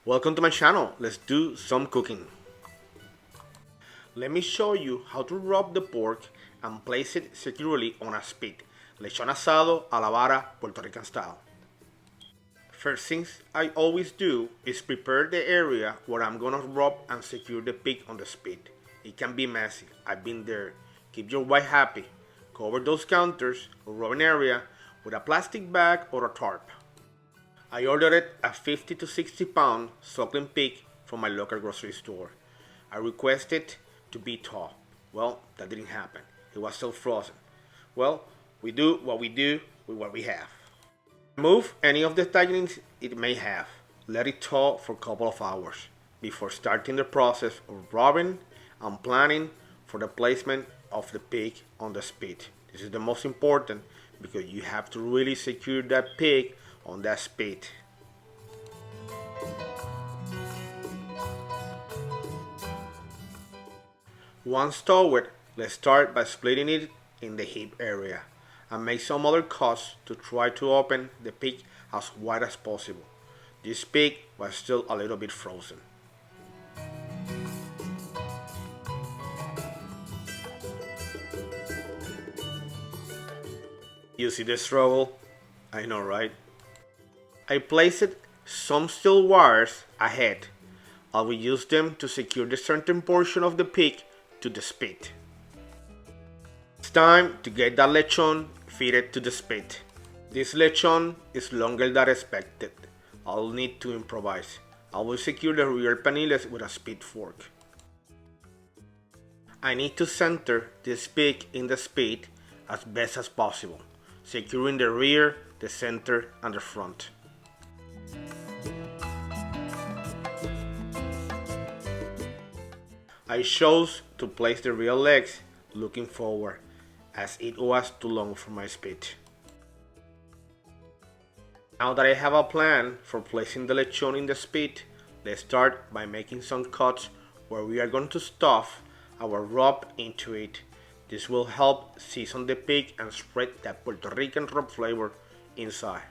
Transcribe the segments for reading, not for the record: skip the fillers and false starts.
Welcome to my channel. Let's do some cooking. Let me show you how to rub the pork and place it securely on a spit. Lechon asado a la vara, Puerto Rican style. First things I always do is prepare the area where I'm gonna rub and secure the pig on the spit. It can be messy, I've been there. Keep your wife happy. Cover those counters or rubbing area with a plastic bag or a tarp. I ordered a 50 to 60 pound suckling pig from my local grocery store. I requested to be thaw. Well, that didn't happen. It was still frozen. Well, we do what we do with what we have. Remove any of the tightenings it may have. Let it thaw for a couple of hours before starting the process of rubbing and planning for the placement of the pig on the spit. This is the most important because you have to really secure that pig on that spit. Once stowed, let's start by splitting it in the hip area and make some other cuts to try to open the pig as wide as possible. This pig was still a little bit frozen. You see the struggle? I know, right? I placed some steel wires ahead. I will use them to secure the certain portion of the pig to the spit. It's time to get that lechon fitted to the spit. This lechon is longer than expected. I'll need to improvise. I will secure the rear paneles with a spit fork. I need to center this pig in the spit as best as possible, securing the rear, the center, and the front. I chose to place the rear legs looking forward, as it was too long for my spit. Now that I have a plan for placing the lechon in the spit, let's start by making some cuts where we are going to stuff our rub into it. This will help season the pig and spread that Puerto Rican rub flavor inside.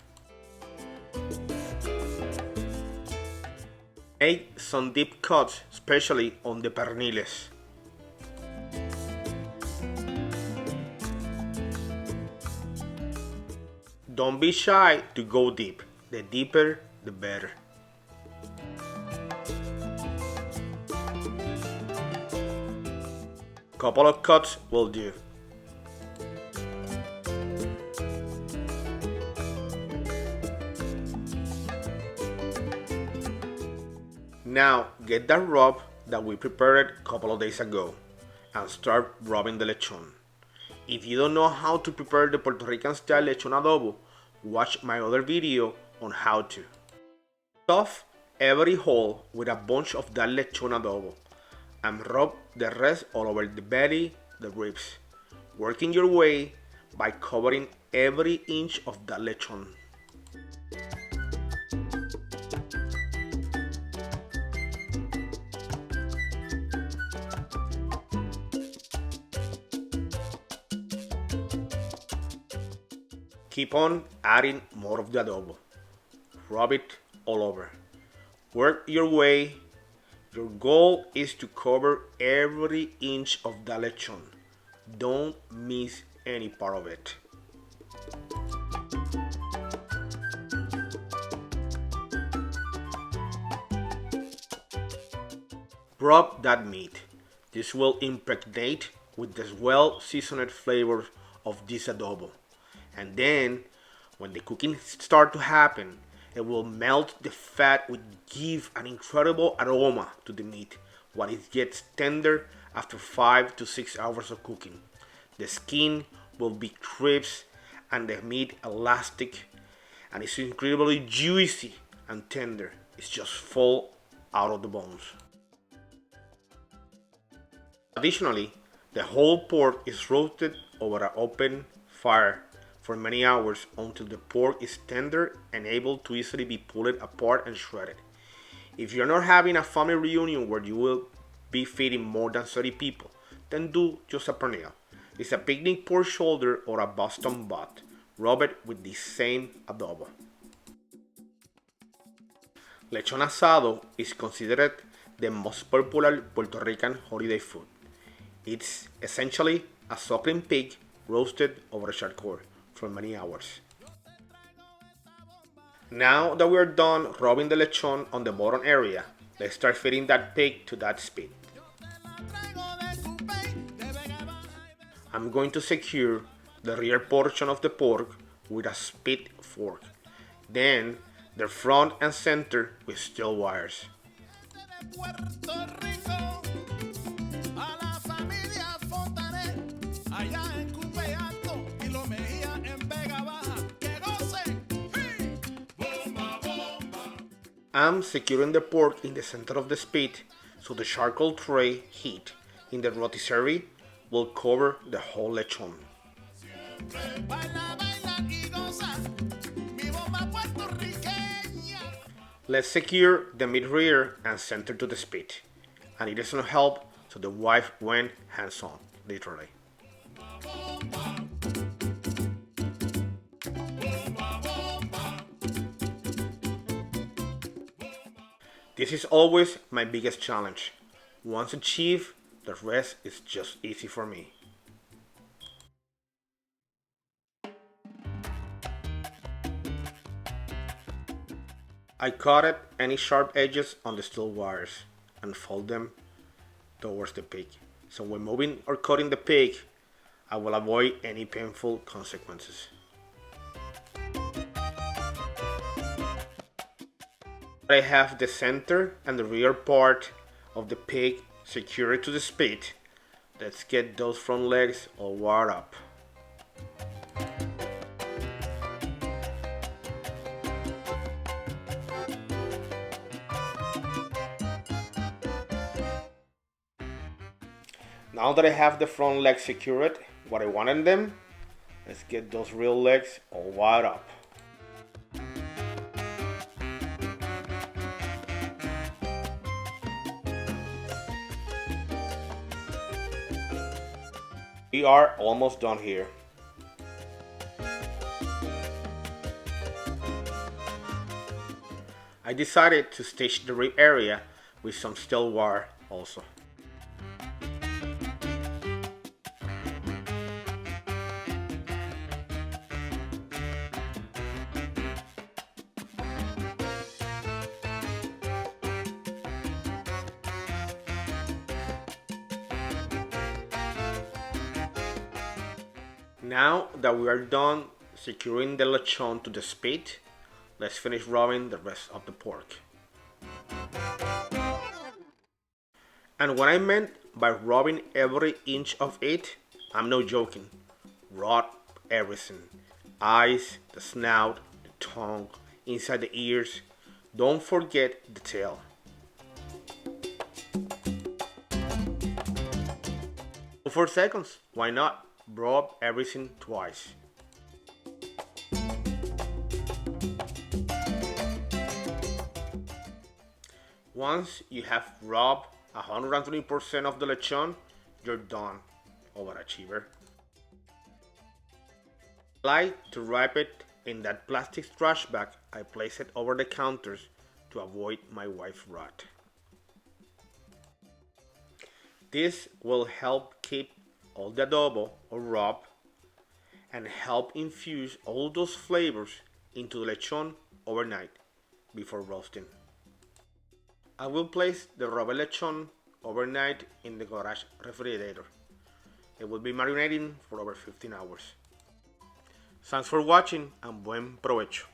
Make some deep cuts, especially on the perniles. Don't be shy to go deep. The deeper, the better. Couple of cuts will do. Now get that rub that we prepared a couple of days ago and start rubbing the lechon. If you don't know how to prepare the Puerto Rican style lechon adobo, watch my other video on how to. Stuff every hole with a bunch of that lechon adobo and rub the rest all over the belly, the ribs, working your way by covering every inch of that lechon. Keep on adding more of the adobo. Rub it all over. Work your way. Your goal is to cover every inch of the lechon. Don't miss any part of it. Rub that meat. This will impregnate with the well-seasoned flavor of this adobo. And then, when the cooking starts to happen, it will melt the fat, which give an incredible aroma to the meat while it gets tender after 5 to 6 hours of cooking. The skin will be crisp and the meat elastic, and it's incredibly juicy and tender. It's just fall out of the bones. Additionally, the whole pork is roasted over an open fire for many hours until the pork is tender and able to easily be pulled apart and shredded. If you're not having a family reunion where you will be feeding more than 30 people, then do just a pernil. It's a picnic pork shoulder or a Boston butt. Rub it with the same adobo. Lechon asado is considered the most popular Puerto Rican holiday food. It's essentially a suckling pig roasted over charcoal for many hours. Now that we are done rubbing the lechon on the bottom area, let's start feeding that pig to that spit. I'm going to secure the rear portion of the pork with a spit fork, then the front and center with steel wires. I'm securing the pork in the center of the spit so the charcoal tray heat in the rotisserie will cover the whole lechon. Let's secure the meat rear and center to the spit. I needed some help, so the wife went hands-on, literally. This is always my biggest challenge. Once achieved, the rest is just easy for me. I cut any sharp edges on the steel wires and fold them towards the pig. So when moving or cutting the pig, I will avoid any painful consequences. I have the center and the rear part of the pig secured to the spit. Let's get those front legs all wired up. Now that I have the front legs secured what I wanted them, let's get those rear legs all wired up. We are almost done here. I decided to stitch the rib area with some steel wire also. Now that we are done securing the lechon to the spit, let's finish rubbing the rest of the pork. And what I meant by rubbing every inch of it, I'm not joking. Rub everything. Eyes, the snout, the tongue, inside the ears. Don't forget the tail. For 4 seconds, why not? Rub everything twice. Once you have rubbed 120% of the lechon, you're done, overachiever. I like to wrap it in that plastic trash bag I place it over the counters to avoid my wife's wrath. This will help keep all the adobo or rub and help infuse all those flavors into the lechon overnight before roasting. I will place the rubbed lechon overnight in the garage refrigerator. It will be marinating for over 15 hours. Thanks for watching and buen provecho.